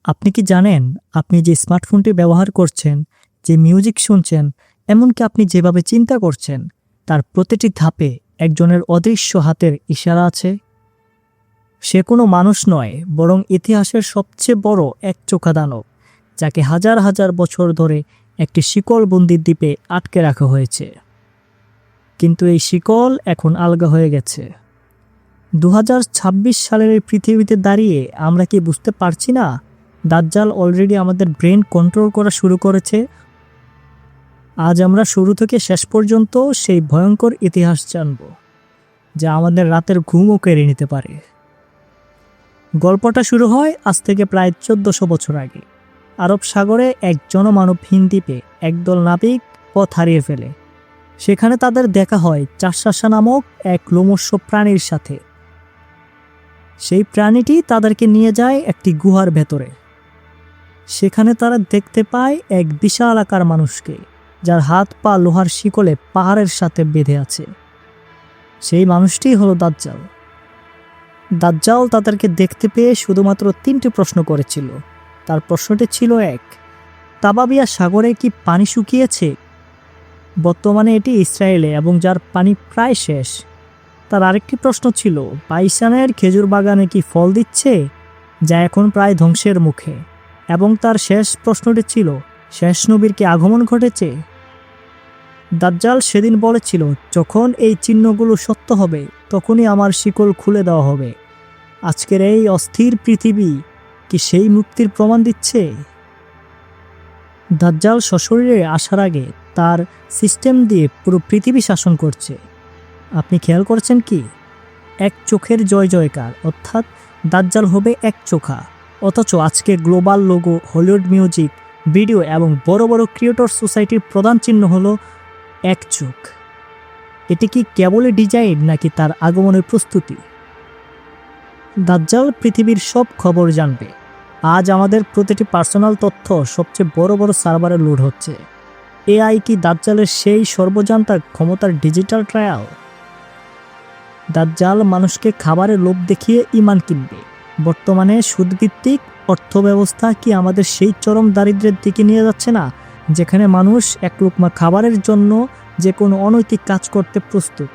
আপনি কি জানেন, আপনি যে স্মার্টফোনটি ব্যবহার করছেন, যে মিউজিক শুনছেন, এমনকি আপনি যেভাবে চিন্তা করছেন, তার প্রতিটি ধাপে একজনের অদৃশ্য হাতের ইশারা আছে? সে কোনো মানুষ নয়, বরং ইতিহাসের সবচেয়ে বড় একচোখা দানব, যাকে হাজার হাজার বছর ধরে একটি শিকলবন্দি দ্বীপে আটকে রাখা হয়েছে। কিন্তু এই শিকল এখন আলগা হয়ে গেছে। 2026 সালের এই পৃথিবীতে দাঁড়িয়ে আমরা কি বুঝতে পারছি না দাজ্জাল অলরেডি আমাদের ব্রেন কন্ট্রোল করা শুরু করেছে? আজ আমরা শুরু থেকে শেষ পর্যন্ত সেই ভয়ঙ্কর ইতিহাস জানব, যা আমাদের রাতের ঘুমও কেড়ে নিতে পারে। গল্পটা শুরু হয় আজ থেকে প্রায় 1400 বছর আগে। আরব সাগরে এক জনমানবহীন দ্বীপে একদল নাবিক পথ হারিয়ে ফেলে। সেখানে তাদের দেখা হয় চাষাশা নামক এক লোমস্য প্রাণীর সাথে। সেই প্রাণীটি তাদেরকে নিয়ে যায় একটি গুহার ভেতরে। সেখানে তারা দেখতে পায় এক বিশাল আকার মানুষকে, যার হাত পা লোহার শিকলে পাহাড়ের সাথে বেঁধে আছে। সেই মানুষটি হলো দাজ্জাল। দাজ্জাল তাদেরকে দেখতে পেয়ে শুধুমাত্র 3টি প্রশ্ন করেছিল। তার প্রশ্নটি ছিল এক, তাবাবিয়া সাগরে কি পানি শুকিয়েছে? বর্তমানে এটি ইসরায়েলে এবং যার পানি প্রায় শেষ। তার আরেকটি প্রশ্ন ছিল, বাইসানের খেজুর বাগানে কি ফল দিচ্ছে, যা এখন প্রায় ধ্বংসের মুখে? এবং তার শেষ প্রশ্নটি ছিল, শেষ নবীর কি আগমন ঘটেছে? দাজ্জাল সেদিন বলেছিল, যখন এই চিহ্নগুলো সত্য হবে, তখনই আমার শিকল খুলে দেওয়া হবে। আজকের এই অস্থির পৃথিবী কি সেই মুক্তির প্রমাণ দিচ্ছে? দাজ্জাল সশরীরে আসার আগে তার সিস্টেম দিয়ে পুরো পৃথিবী শাসন করছে। আপনি খেয়াল করেছেন কি? এক চোখের জয় জয়কার, অর্থাৎ দাজ্জাল হবে এক চোখা। অথচ আজকে global logo, Hollywood music, video এবং বড় বড় ক্রিয়েটর সোসাইটির প্রধান চিহ্ন হলো এক চোখ। এটি কি কেবলই ডিজাইন নাকি তার আগমনের প্রস্তুতি? দাজ্জাল পৃথিবীর সব খবর জানবে। আজ আমাদের প্রতিটি পার্সোনাল তথ্য সবচেয়ে বড় বড় সার্ভারে লোড হচ্ছে। এআই কি দাজ্জালের সেই সর্বজান্তার ক্ষমতার ডিজিটাল ট্রায়াল? দাজ্জাল মানুষকে খাবারের লোভ দেখিয়ে ঈমান কিনবে। বর্তমানে সুদভিত্তিক অর্থব্যবস্থা কি আমাদের সেই চরম দারিদ্র্যের দিকে নিয়ে যাচ্ছে না, যেখানে মানুষ এক লুকমা খাবারের জন্য যে কোনো অনৈতিক কাজ করতে প্রস্তুত?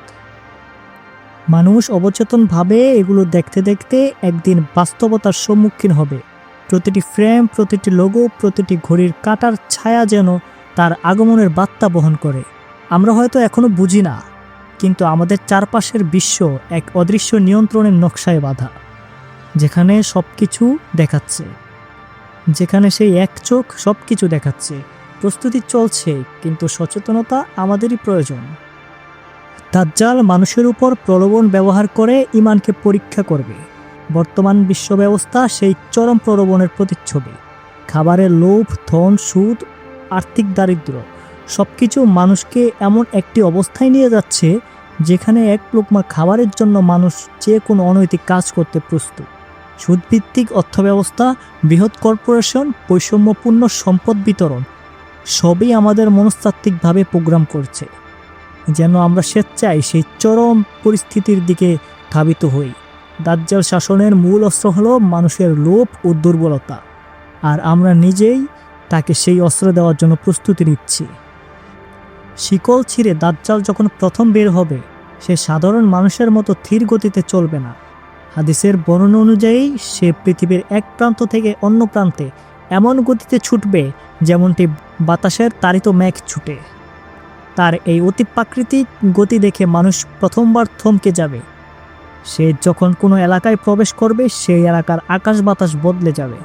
মানুষ অবচেতনভাবে এগুলো দেখতে দেখতে একদিন বাস্তবতার সম্মুখীন হবে। প্রতিটি ফ্রেম, প্রতিটি লোগো, প্রতিটি ঘড়ির কাঁটার ছায়া যেন তার আগমনের বার্তা বহন করে। আমরা হয়তো এখনো বুঝি না, কিন্তু আমাদের চারপাশের বিশ্ব এক অদৃশ্য নিয়ন্ত্রণের নকশায় বাঁধা, যেখানে সব কিছু দেখাচ্ছে, যেখানে সেই এক চোখ সব কিছু দেখাচ্ছে। প্রস্তুতি চলছে, কিন্তু সচেতনতা আমাদেরই প্রয়োজন। দাজ্জাল মানুষের উপর প্রলোভন ব্যবহার করে ঈমানকে পরীক্ষা করবে। বর্তমান বিশ্ব ব্যবস্থা সেই চরম প্রলোভনের প্রতিচ্ছবি। খাবারের লোভ, ধন, সুদ, আর্থিক দারিদ্র্য সবকিছু মানুষকে এমন একটি অবস্থায় নিয়ে যাচ্ছে, যেখানে এক লোকমা খাবারের জন্য মানুষ যে কোনো অনৈতিক কাজ করতে প্রস্তুত। সুদভিত্তিক অর্থব্যবস্থা, বৃহৎ কর্পোরেশন, বৈষম্যপূর্ণ সম্পদ বিতরণ সবই আমাদের মনস্তাত্ত্বিকভাবে প্রোগ্রাম করছে, যেন আমরা স্বেচ্ছায় সেই চরম পরিস্থিতির দিকে ধাবিত হই। দাজ্জাল শাসনের মূল অস্ত্র হলো মানুষের লোভ ও দুর্বলতা, আর আমরা নিজেই তাকে সেই অস্ত্র দেওয়ার জন্য প্রস্তুতি নিচ্ছি। শিকল ছিঁড়ে দাজ্জাল যখন প্রথম বের হবে, সে সাধারণ মানুষের মতো ধীর গতিতে চলবে না। হাদিসের বর্ণনা অনুযায়ী সে পৃথিবীর এক প্রান্ত থেকে অন্য প্রান্তে এমন গতিতে ছুটবে যেমনটি বাতাসের তাড়িত মেঘ ছুটে। তার এই অতিপ্রাকৃতিক গতি দেখে মানুষ প্রথমবার থমকে যাবে। সে যখন কোনো এলাকায় প্রবেশ করবে, সেই এলাকার আকাশ বাতাস বদলে যাবে।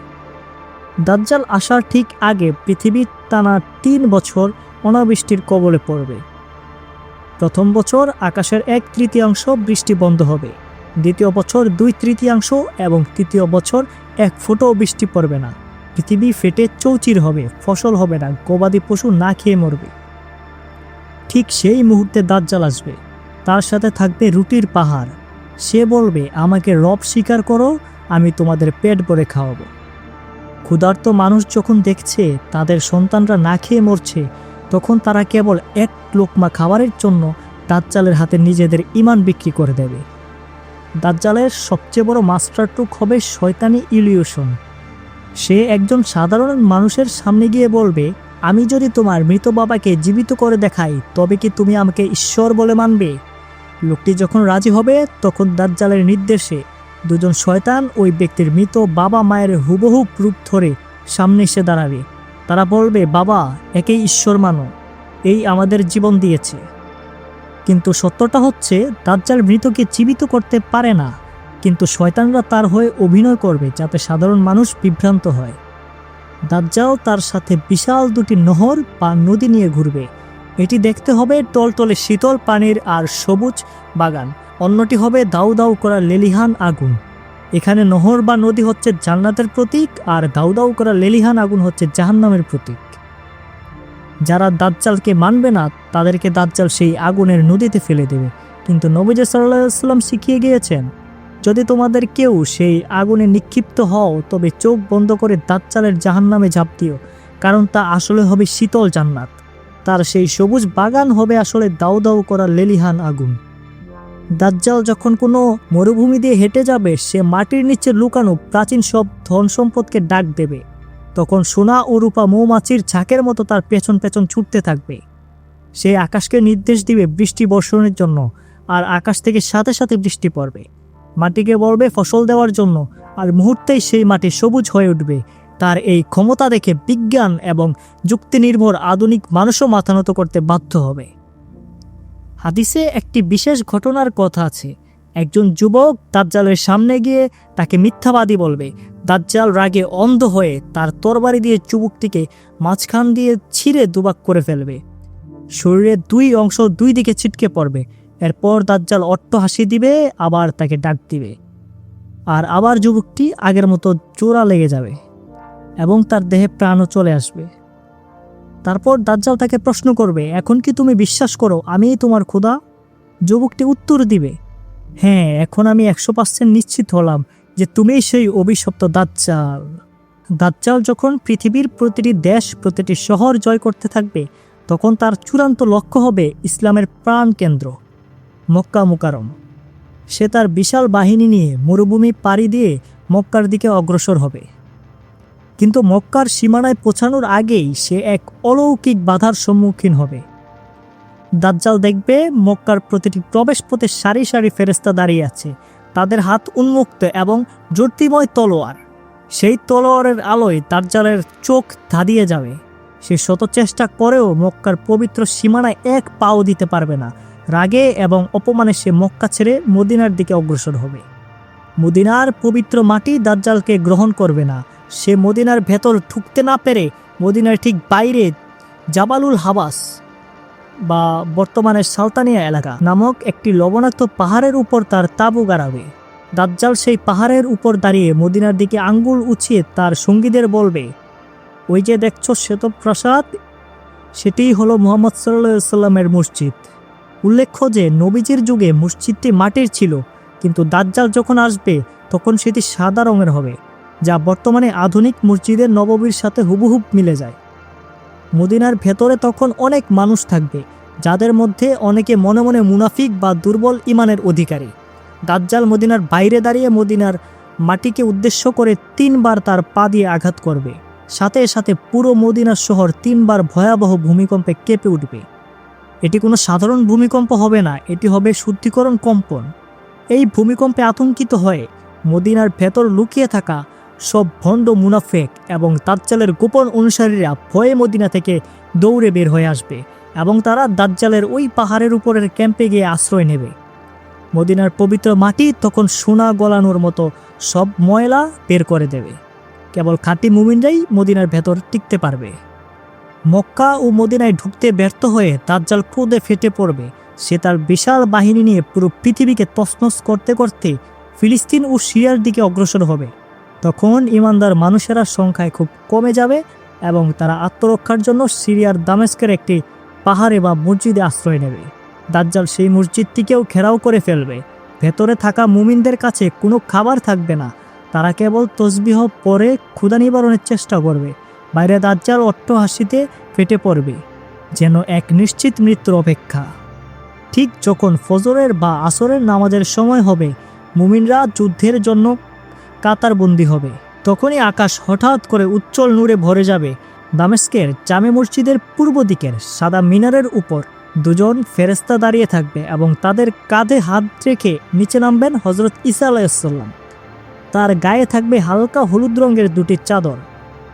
দাজ্জাল আসার ঠিক আগে পৃথিবী টানা 3 বছর অনাবৃষ্টির কবলে পড়বে। প্রথম বছর আকাশের 1/3 বৃষ্টি বন্ধ হবে, দ্বিতীয় বছর 2/3 এবং তৃতীয় বছর 1 ফোঁটাও বৃষ্টি পড়বে না। পৃথিবী ফেটে চৌচির হবে, ফসল হবে না, গবাদি পশু না খেয়ে মরবে। ঠিক সেই মুহূর্তে দাজ্জাল আসবে। তার সাথে থাকবে রুটির পাহাড়। সে বলবে, আমাকে রব স্বীকার করো, আমি তোমাদের পেট ভরে খাওয়াবো। ক্ষুধার্ত মানুষ যখন দেখছে তাদের সন্তানরা না খেয়ে মরছে, তখন তারা কেবল এক লোকমা খাবারের জন্য দাজ্জালের হাতে নিজেদের ঈমান বিক্রি করে দেবে। দাজ্জালের সবচেয়ে বড় মাস্টার ট্রুক হবে শয়তানি ইলিউশন। সে একজন সাধারণ মানুষের সামনে গিয়ে বলবে, আমি যদি তোমার মৃত বাবাকে জীবিত করে দেখাই তবে কি তুমি আমাকে ঈশ্বর বলে মানবে? লোকটি যখন রাজি হবে তখন দাজ্জালের নির্দেশে দুজন শয়তান ওই ব্যক্তির মৃত বাবা মায়ের হুবহু রূপ ধরে সামনে এসে দাঁড়াবে। তারা বলবে, বাবা, একেই ঈশ্বর মানো, এই আমাদের জীবন দিয়েছে। কিন্তু সত্যটা হচ্ছে দাজ্জাল মৃতকে জীবিত করতে পারে না, কিন্তু শয়তানরা তার হয়ে অভিনয় করবে যাতে সাধারণ মানুষ বিভ্রান্ত হয়। দাজ্জাল তার সাথে বিশাল দুটি নহর বা নদী নিয়ে ঘুরবে। এটি দেখতে হবে টলটলে শীতল পানির আর সবুজ বাগান, অন্যটি হবে দাউ দাউ করা লেলিহান আগুন। এখানে নহর বা নদী হচ্ছে জান্নাতের প্রতীক, আর দাউ দাউ করা লেলিহান আগুন হচ্ছে জাহান্নামের প্রতীক। যারা দাজ্জালকে মানবে না তাদেরকে দাজ্জাল সেই আগুনের নদীতে ফেলে দেবে। কিন্তু নবীজি সাল্লাল্লাহু আলাইহি ওয়াসাল্লাম শিখিয়ে গিয়েছেন, যদি তোমাদের কেউ সেই আগুনে নিক্ষিপ্ত হও তবে চোখ বন্ধ করে দাজ্জালের জাহান্নামে ঝাঁপ দিও, কারণ তা আসলে হবে শীতল জান্নাত। তার সেই সবুজ বাগান হবে আসলে দাউ দাউ করা লেলিহান আগুন। দাজ্জাল যখন কোনো মরুভূমি দিয়ে হেঁটে যাবে, সে মাটির নিচে লুকানো প্রাচীন সব ধন সম্পদকে ডাক দেবে। তখন সোনা ও রূপা মৌমাছির ঝাঁকের মতো তার পেছন পেছন ছুটতে থাকবে। সে আকাশকে নির্দেশ দিবে বৃষ্টি বর্ষণের জন্য, আর আকাশ থেকে সাথে সাথে বৃষ্টি পড়বে। মাটিকে বলবে ফসল দেওয়ার জন্য, আর মুহূর্তেই সেই মাটি সবুজ হয়ে উঠবে। তার এই ক্ষমতা দেখে বিজ্ঞান এবং যুক্তি নির্ভর আধুনিক মানুষও মাথা নত করতে বাধ্য হবে। হাদিসে একটি বিশেষ ঘটনার কথা আছে। একজন যুবক দাজ্জালের সামনে গিয়ে তাকে মিথ্যাবাদী বলবে। দাজ্জাল রাগে অন্ধ হয়ে তার তরবারি দিয়ে যুবকটিকে মাঝখান দিয়ে ছিঁড়ে দুভাগ করে ফেলবে। শরীরের দুই অংশ দুই দিকে ছিটকে পড়বে। এরপর দাজ্জাল অট্ট হাসি দিবে, আবার তাকে ডাক দিবে, আর আবার যুবকটি আগের মতো জোড়া লেগে যাবে এবং তার দেহে প্রাণও চলে আসবে। তারপর দাজ্জাল তাকে প্রশ্ন করবে, এখন কি তুমি বিশ্বাস করো আমিই তোমার খোদা? যুবকটি উত্তর দিবে, হ্যাঁ, এখন আমি 100% নিশ্চিত হলাম যে তুমিই সেই অভিশপ্ত দাজ্জাল। দাজ্জাল যখন পৃথিবীর প্রতিটি দেশ, প্রতিটি শহর জয় করতে থাকবে, তখন তার চূড়ান্ত লক্ষ্য হবে ইসলামের প্রাণকেন্দ্র মক্কা মুকাররম। সে তার বিশাল বাহিনী নিয়ে মরুভূমি পাড়ি দিয়ে মক্কার দিকে অগ্রসর হবে। কিন্তু মক্কার সীমানায় পৌঁছানোর আগেই সে এক অলৌকিক বাধার সম্মুখীন হবে। দাজ্জাল দেখবে মক্কার প্রতিটি প্রবেশপথে সারি সারি ফেরেশতা দাঁড়িয়ে আছে, তাদের হাত উন্মুক্ত এবং জ্যোতির্ময় তলোয়ার। সেই তলোয়ারের আলোয় দাজ্জালের চোখ ধাঁধিয়ে যাবে। সে শত চেষ্টা করেও মক্কার পবিত্র সীমানায় এক পাও দিতে পারবে না। রাগে এবং অপমানে সে মক্কা ছেড়ে মদিনার দিকে অগ্রসর হবে। মদিনার পবিত্র মাটি দাজ্জালকে গ্রহণ করবে না। সে মদিনার ভেতর ঢুকতে না পেরে মদিনার ঠিক বাইরে জাবালুল হাবাস বা বর্তমানে সালতানিয়া এলাকা নামক একটি লবণাক্ত পাহাড়ের উপর তার তাঁবু গাড়াবে। দাজ্জাল সেই পাহাড়ের উপর দাঁড়িয়ে মদিনার দিকে আঙ্গুল উঁচিয়ে তার সঙ্গীদের বলবে, ওই যে দেখছো শ্বেতপ্রাসাদ, সেটিই হলো মুহাম্মদ সাল্লাল্লাহু আলাইহি ওয়াসাল্লামের মসজিদ। উল্লেখ্য যে নবীজির যুগে মসজিদটি মাটির ছিল, কিন্তু দাজ্জাল যখন আসবে তখন সেটি সাদা রঙের হবে, যা বর্তমানে আধুনিক মসজিদের নববীর সাথে হুবহুব মিলে যায়। মদিনার ভেতরে তখন অনেক মানুষ থাকবে, যাদের মধ্যে অনেকে মনে মনে মুনাফিক বা দুর্বল ইমানের অধিকারী। দাজ্জাল মদিনার বাইরে দাঁড়িয়ে মদিনার মাটিকে উদ্দেশ্য করে 3 বার তার পা দিয়ে আঘাত করবে। সাথে সাথে পুরো মদিনার শহর 3 বার ভয়াবহ ভূমিকম্পে কেঁপে উঠবে। এটি কোনো সাধারণ ভূমিকম্প হবে না, এটি হবে শুদ্ধিকরণ কম্পন। এই ভূমিকম্পে আতঙ্কিত হয়ে মদিনার ভেতর লুকিয়ে থাকা সব ভণ্ড মুনাফেক এবং দাজ্জালের গোপন অনুসারীরা ভয়ে মদিনা থেকে দৌড়ে বের হয়ে আসবে এবং তারা দাজ্জালের ওই পাহাড়ের উপরের ক্যাম্পে গিয়ে আশ্রয় নেবে। মদিনার পবিত্র মাটি তখন সোনা গলানোর মতো সব ময়লা বের করে দেবে। কেবল খাঁটি মুমিনরাই মদিনার ভেতর টিকতে পারবে। মক্কা ও মদিনায় ঢুকতে ব্যর্থ হয়ে দাজ্জাল ক্রোধে ফেটে পড়বে। সে তার বিশাল বাহিনী নিয়ে পুরো পৃথিবীকে তছনছ করতে করতে ফিলিস্তিন ও সিরিয়ার দিকে অগ্রসর হবে। তখন ইমানদার মানুষেরা সংখ্যায় খুব কমে যাবে এবং তারা আত্মরক্ষার জন্য সিরিয়ার দামেস্কের একটি পাহাড়ে বা মসজিদে আশ্রয় নেবে। দাজ্জাল সেই মসজিদটিকেও ঘেরাও করে ফেলবে। ভেতরে থাকা মুমিনদের কাছে কোনো খাবার থাকবে না, তারা কেবল তসবিহ পরে ক্ষুধা নিবারণের চেষ্টা করবে। বাইরে দাজ্জাল অট্ট হাসিতে ফেটে পড়বে, যেন এক নিশ্চিত মৃত্যুর অপেক্ষা। ঠিক যখন ফজরের বা আসরের নামাজের সময় হবে, মুমিনরা যুদ্ধের জন্য কাতারবন্দি হবে। তখনই আকাশ হঠাৎ করে উজ্জ্বল নূরে ভরে যাবে। দামেস্কের জামে মসজিদের পূর্ব দিকের সাদা মিনারের উপর দুজন ফেরেশতা দাঁড়িয়ে থাকবে এবং তাদের কাঁধে হাত রেখে নিচে নামবেন হযরত ঈসা আলাইহিসসালাম। তার গায়ে থাকবে হালকা হলুদ রঙের দুটি চাদর।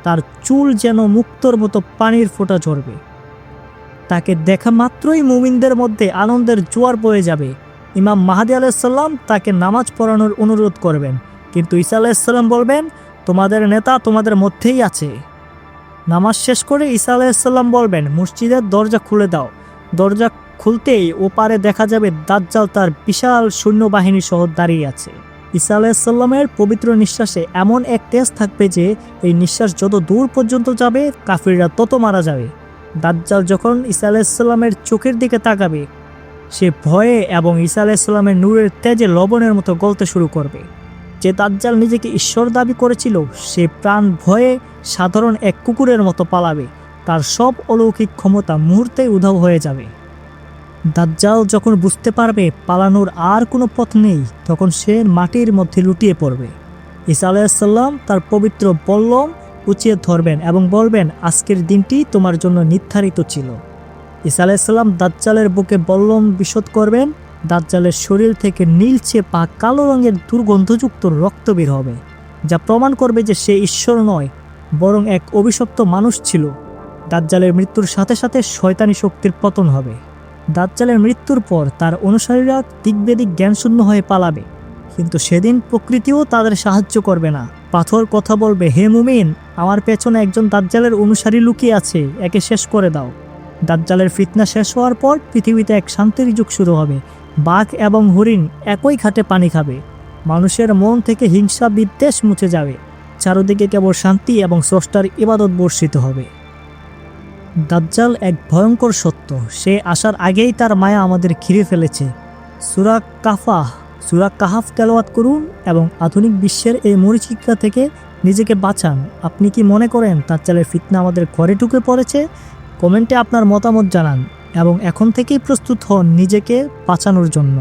তার চুল যেন মুক্তোর মতো পানির ফোঁটা ঝরবে। তাকে দেখা মাত্রই মুমিনদের মধ্যে আনন্দের জোয়ার বয়ে যাবে। ইমাম মাহদী আলাইহিসসালাম তাকে নামাজ পড়ানোর অনুরোধ করবেন, কিন্তু ঈসা আলাইহিসসালাম বলবেন, তোমাদের নেতা তোমাদের মধ্যেই আছে। নামাজ শেষ করে ঈসা আলাইহিসসালাম বলবেন, মসজিদের দরজা খুলে দাও। দরজা খুলতেই ওপারে দেখা যাবে দাজ্জাল তার বিশাল সৈন্যবাহিনী সহ দাঁড়িয়ে আছে। ঈসা আলাইহিসসালামের পবিত্র নিঃশ্বাসে এমন এক তেজ থাকবে যে এই নিঃশ্বাস যত দূর পর্যন্ত যাবে কাফিররা তত মারা যাবে। দাজ্জাল যখন ঈসা আলাইহিসসালামের চোখের দিকে তাকাবে, সে ভয়ে এবং ঈসা আলাইহিসসালামের নূরের তেজে লবণের মতো গলতে শুরু করবে। যে দাজ্জাল নিজেকে ঈশ্বর দাবি করেছিল, সে প্রাণ ভয়ে সাধারণ এক কুকুরের মতো পালাবে। তার সব অলৌকিক ক্ষমতা মুহূর্তেই উধাও হয়ে যাবে। দাজ্জাল যখন বুঝতে পারবে পালানোর আর কোনো পথ নেই, তখন সে মাটির মধ্যে লুটিয়ে পড়বে। ঈসা আলাইহিসসালাম তার পবিত্র বল্লম উঁচিয়ে ধরবেন এবং বলবেন, আজকের দিনটি তোমার জন্য নির্ধারিত ছিল। ঈসা আলাইহিসসালাম দাজ্জালের বুকে বল্লম বিশদ করবেন। দাজ্জালের শরীর থেকে নীলচে পা কালো রঙের দুর্গন্ধযুক্ত রক্ত বের হবে, যা প্রমাণ করবে যে সে ঈশ্বর নয়, বরং এক অভিশপ্ত মানুষ ছিল। দাজ্জালের মৃত্যুর সাথে সাথে শয়তানি শক্তির পতন হবে। দাজ্জালের মৃত্যুর পর তার অনুসারীরা দিকবেদিক জ্ঞানশূন্য হয়ে পালাবে, কিন্তু সেদিন প্রকৃতিও তাদের সাহায্য করবে না। পাথর কথা বলবে, হে মুমিন, আমার পেছনে একজন দাজ্জালের অনুসারী লুকিয়ে আছে, একে শেষ করে দাও। দাজ্জালের ফিতনা শেষ হওয়ার পর পৃথিবীতে এক শান্তির যুগ শুরু হবে। বাঘ এবং হরিণ একই ঘাটে পানি খাবে। মানুষের মন থেকে হিংসা বিদ্বেষ মুছে যাবে। চারদিকে কেবল শান্তি এবং স্রষ্টার ইবাদত বর্ষিত হবে। দাজ্জাল এক ভয়ঙ্কর সত্য। সে আসার আগেই তার মায়া আমাদের ঘিরে ফেলেছে। সূরা কাহাফ তেলাওয়াত করুন এবং আধুনিক বিশ্বের এই মরিচিকা থেকে নিজেকে বাঁচান। আপনি কি মনে করেন দাজ্জালের ফিতনা আমাদের ঘরে ঢুকে পড়েছে? কমেন্টে আপনার মতামত জানান এবং এখন থেকেই প্রস্তুত হন নিজেকে বাঁচানোর জন্য।